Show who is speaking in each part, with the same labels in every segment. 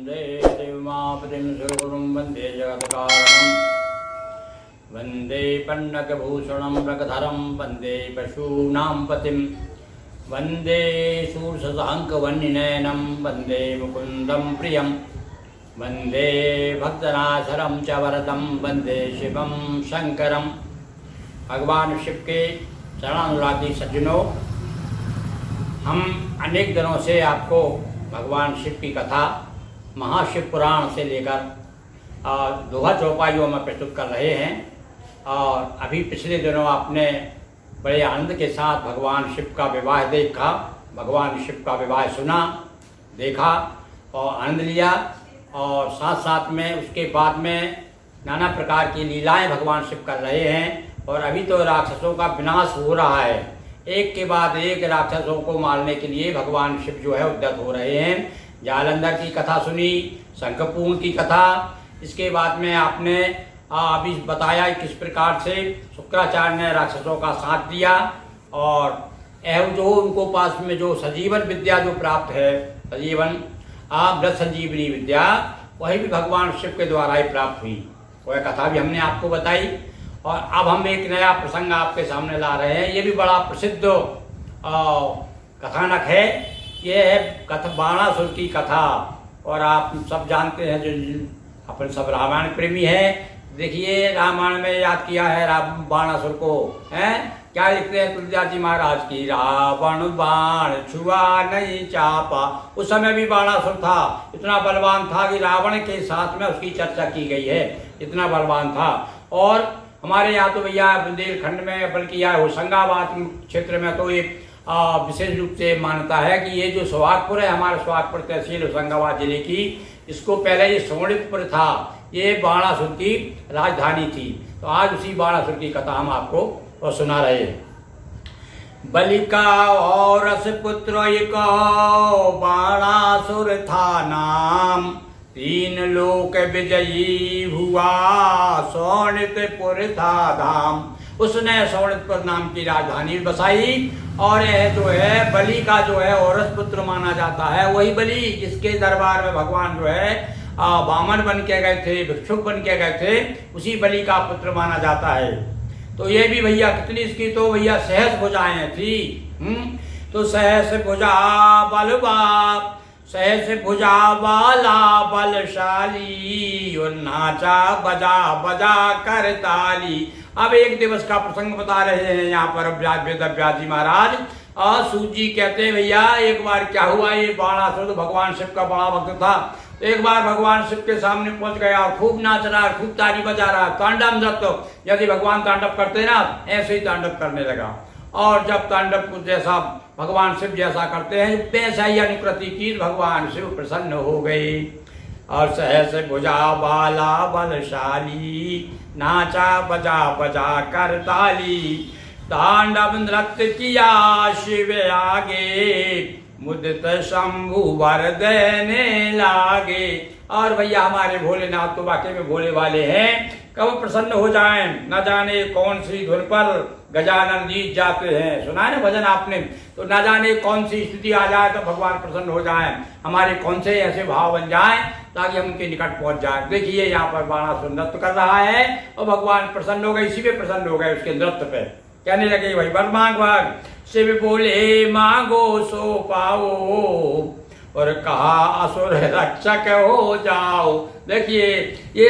Speaker 1: वन्दे देवमापतिं सुरगुरुं वन्दे जगत्कारणं वन्दे पन्नगभूषणं रगधरं वन्दे पशूनां पतिं वन्दे शूर्षशाङ्कवह्निनयनं वन्दे मुकुन्दं प्रियं वन्दे भक्तनाशरं च वरदं वन्दे शिवं शंकरं। भगवान शिव के चरणानुरागी सज्जनों, हम अनेक दिनों से आपको भगवान शिव की कथा महाशिव पुराण से लेकर दोहा चौपाइयों में प्रस्तुत कर रहे हैं। और अभी पिछले दिनों आपने बड़े आनंद के साथ भगवान शिव का विवाह देखा, भगवान शिव का विवाह सुना, देखा और आनंद लिया। और साथ साथ में उसके बाद में नाना प्रकार की लीलाएं भगवान शिव कर रहे हैं। और अभी तो राक्षसों का विनाश हो रहा है, एक के बाद एक राक्षसों को मारने के लिए भगवान शिव जो है उद्यत हो रहे हैं। जालंधर की कथा सुनी, शंखपूर्ण की कथा, इसके बाद में आपने अभी बताया किस प्रकार से शुक्राचार्य ने राक्षसों का साथ दिया। और जो उनको पास में जो सजीवन विद्या जो प्राप्त है, सजीवन व्रत संजीवनी विद्या, वही भी भगवान शिव के द्वारा ही प्राप्त हुई। वह कथा भी हमने आपको बताई। और अब हम एक नया प्रसंग आपके सामने ला रहे हैं। ये भी बड़ा प्रसिद्ध कथानक है। ये है बाणासुर की कथा। और आप सब जानते हैं, जो अपन सब रामायण प्रेमी है, देखिए रामायण में याद किया है बाणासुर को, हैं क्या लिखते हैं तुलसीदास जी महाराज की, रावण बाण छुआ नहीं चापा। उस समय भी बाणासुर था, इतना बलवान था कि रावण के साथ में उसकी चर्चा की गई है, इतना बलवान था। और हमारे यहाँ तो भैया बुंदेलखंड में, बल्कि यहाँ होशंगाबाद क्षेत्र में तो ये विशेष रूप से मान्यता है कि ये जो सोहागपुर है, हमारे सोहागपुर तहसील होशंगाबाद जिले की, इसको पहले ये सोनितपुर था, ये बाणासुर की राजधानी थी। तो आज उसी बाणासुर की कथा हम आपको और सुना रहे हैं। बलिका और रसपुत्र एक बाणासुर था नाम, तीन लोक विजयी हुआ सोनितपुर था धाम। उसने सोनितपुर नाम की राजधानी बसाई। और यह जो है बलि का जो है औरस पुत्र माना जाता है, वही बलि जिसके दरबार में भगवान जो है वामन बन के गए थे, भिक्षुक बन के गए थे, उसी बलि का पुत्र माना जाता है। तो ये भी भैया कितनी इसकी तो भैया सहस भुजाएं थी। तो सहस भुजा बलबाप, सहस भुजा वाला बलशाली, और नाचा बजा बजा कर ताली। अब एक दिवस का प्रसंग बता रहे हैं यहाँ पर वेद जी महाराज। सूत जी कहते हैं भैया एक बार क्या हुआ, ये बाणासुर तो भगवान शिव का बड़ा भक्त था। तो एक बार भगवान शिव के सामने पहुंच गया और खूब नाच रहा, खूब ताली बजा रहा, तांडव नृत्य, यदि भगवान तांडव करते ना ऐसे ही तांडव करने लगा। और जब तांडव कुछ जैसा भगवान शिव जैसा करते हैं वैसा ही अनुकृति की, भगवान शिव प्रसन्न हो गए। और सहस भुजा बाला बलशाली, नाचा बजा बजा कर ताली, तांडव नृत्य किया शिव आगे, मुदित शंभु वर देने लागे। और भैया हमारे भोलेनाथ तो वाकई में भोले वाले हैं, कब प्रसन्न हो जाएं, न जाने कौन सी धुन पर गजानन जीत जाते हैं। सुना है ना भजन आपने, तो न जाने कौन सी स्थिति आ जाए तो भगवान प्रसन्न हो जाएं, हमारे कौन से ऐसे भाव बन जाएं ताकि हम उनके निकट पहुंच जाएं। देखिए यहाँ पर बाणासुर नृत्य कर रहा है और भगवान प्रसन्न हो गए, इसी पे प्रसन्न हो गए, उसके नृत्य पे। कहने लगे भाई वर मांग भाग। शिव बोले मांगो सो पाओ, और कहा असुर रक्षक हो जाओ। देखिए ये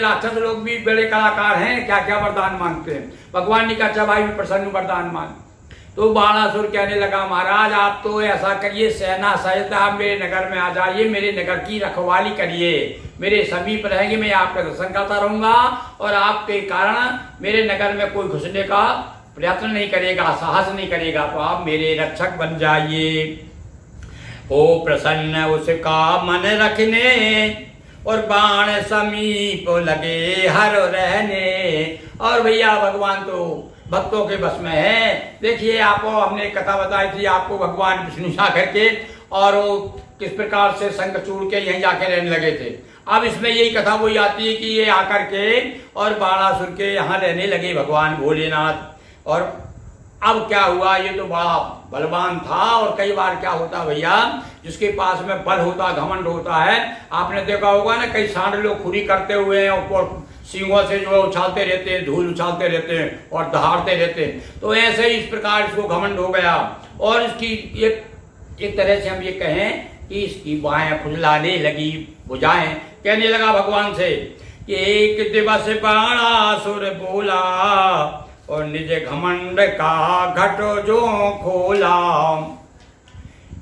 Speaker 1: राक्षस लोग भी बड़े कलाकार हैं, क्या क्या वरदान मांगते हैं। भगवान ने कहा अच्छा भाई प्रसन्न वरदान मांग। तो बाणासुर कहने लगा महाराज आप तो ऐसा करिए, सेना सहित आप मेरे नगर में आ जाइए, मेरे नगर की रखवाली करिए, मेरे समीप रहेंगे, मैं आपका दर्शन करता रहूंगा और आपके कारण मेरे नगर में कोई घुसने का प्रयत्न नहीं करेगा, साहस नहीं करेगा, तो आप मेरे रक्षक बन जाइए। हो प्रसन्न उसका मन रखने, और बाण समीप लगे हर रहने। और भैया भगवान तो भक्तों के बस में है। देखिए आपको हमने कथा बताई थी आपको, भगवान विष्णु आकर के और वो किस प्रकार से शंख चूड़ के यहीं जाके रहने लगे थे। अब इसमें यही कथा वही आती है कि ये आकर के और बाणासुर के यहाँ रहने लगे भगवान भोलेनाथ। और अब क्या हुआ, ये तो बड़ा बलवान था, और कई बार क्या होता भैया, जिसके पास में बल होता, घमंड होता है, आपने देखा होगा ना, कई सांड लोग खुरी करते हुए हैं और सींगों से जो है उछालते रहते हैं, धूल उछालते रहते हैं और दहाड़ते रहते हैं। तो ऐसे ही इस प्रकार इसको घमंड हो गया, और इसकी एक तरह से हम ये कहें कि इसकी बाहें फुलाने लगी, भुजाएं, कहने लगा भगवान से कि एक दिवस बाणासुर बोला और निज घमंड का घट जो खोला,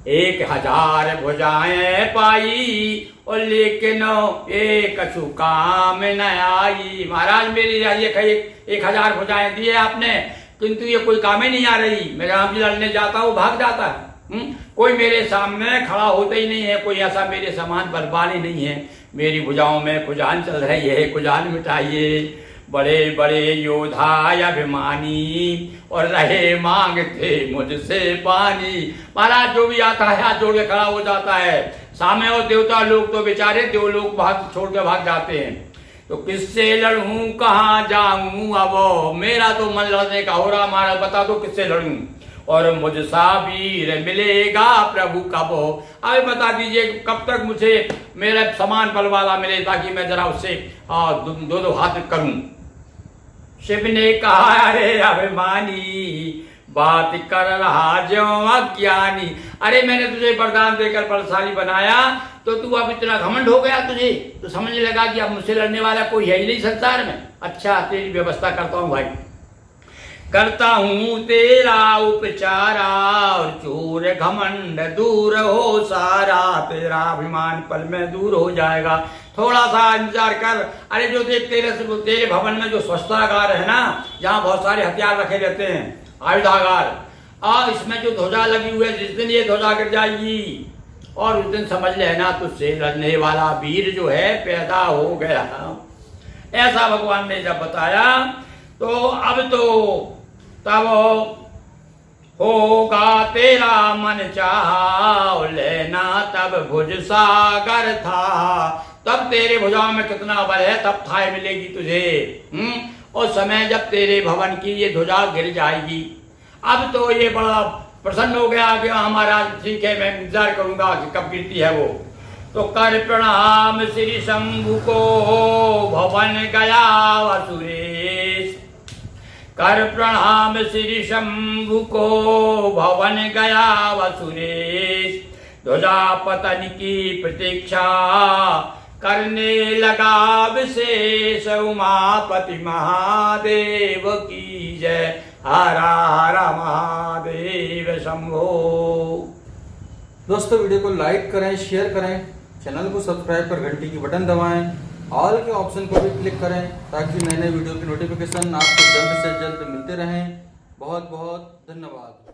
Speaker 1: 1000 भुजाएं पाई और लेकिन एक कछु काम न आई। महाराज मेरी ये 1000 भुजाएं दिए आपने, किंतु ये कोई काम ही नहीं आ रही। मैं राम जी लड़ने जाता हूँ, भाग जाता है। कोई मेरे सामने खड़ा होता ही नहीं है, कोई ऐसा मेरे समान बलवान नहीं है। मेरी भुजाओं में खुजान चल रही है, खुजान मिटाइए। बड़े बड़े योद्धा अभिमानी और रहे मांगते मुझसे पानी। महाराज जो भी आता है हाथ जोड़ के खड़ा हो जाता है सामने, और देवता लोग तो बेचारे देवलोक भाग छोड़ के भाग जाते हैं। तो किससे लड़ूं, कहाँ जाऊं, अब मेरा तो मन लड़ने का हो रहा। महाराज बता दो किससे लड़ूं, और मुझसा वीर मिलेगा प्रभु कब। अब बता दीजिए कब तक मुझे मेरा समान बल वाला मिले, ताकि मैं जरा उससे दो हाथ करूं। शिव ने कहा अरे अभिमानी, बात कर रहा जो अज्ञानी। अरे मैंने तुझे वरदान देकर बलशाली बनाया, तो तू अब इतना घमंड हो गया, तुझे तो समझने लगा कि अब मुझसे लड़ने वाला कोई है ही नहीं संसार में। अच्छा तेरी व्यवस्था करता हूँ भाई, करता हूँ तेरा उपचारा, और चूर घमंड दूर हो सारा। तेरा अभिमान पल में दूर हो जाएगा, थोड़ा सा इंतजार कर। अरे जो देख तेरे भवन में जो शस्त्रागार है ना, जहाँ बहुत सारे हथियार रखे रहते हैं, आयुधागार, इसमें जो ध्वजा लगी हुई है, जिस दिन ये ध्वजा गिर जाएगी और उस दिन समझ लेना तुझसे लड़ने वाला वीर जो है पैदा हो गया। ऐसा भगवान ने जब बताया, तो अब तो तब होगा तेरा मन चाहा, लेना तब भुज सागर था। तब तेरे भुजाओं में कितना बल है, तब थाय मिलेगी तुझे। और समय जब तेरे भवन की ये ध्वजा गिर जाएगी। अब तो ये बड़ा प्रसन्न हो गया कि हमारा ठीक है, मैं इंतजार करूंगा कि कब गिरती है वो। तो कर प्रणाम श्री शंभु को, भवन गया वसुरेश। कर प्रणाम श्री शंभु को, भवन गया वसुरेश। ध्वजा पतन की प्रतीक्षा करने लगा विशेष। उमापति महादेव की जय, हर हर महादेव शंभो।
Speaker 2: दोस्तों वीडियो को लाइक करें, शेयर करें, चैनल को सब्सक्राइब कर घंटी की बटन दबाएं, ऑल के ऑप्शन को भी क्लिक करें, ताकि नए नए वीडियो की नोटिफिकेशन आपको जल्द से जल्द मिलते रहें। बहुत बहुत धन्यवाद।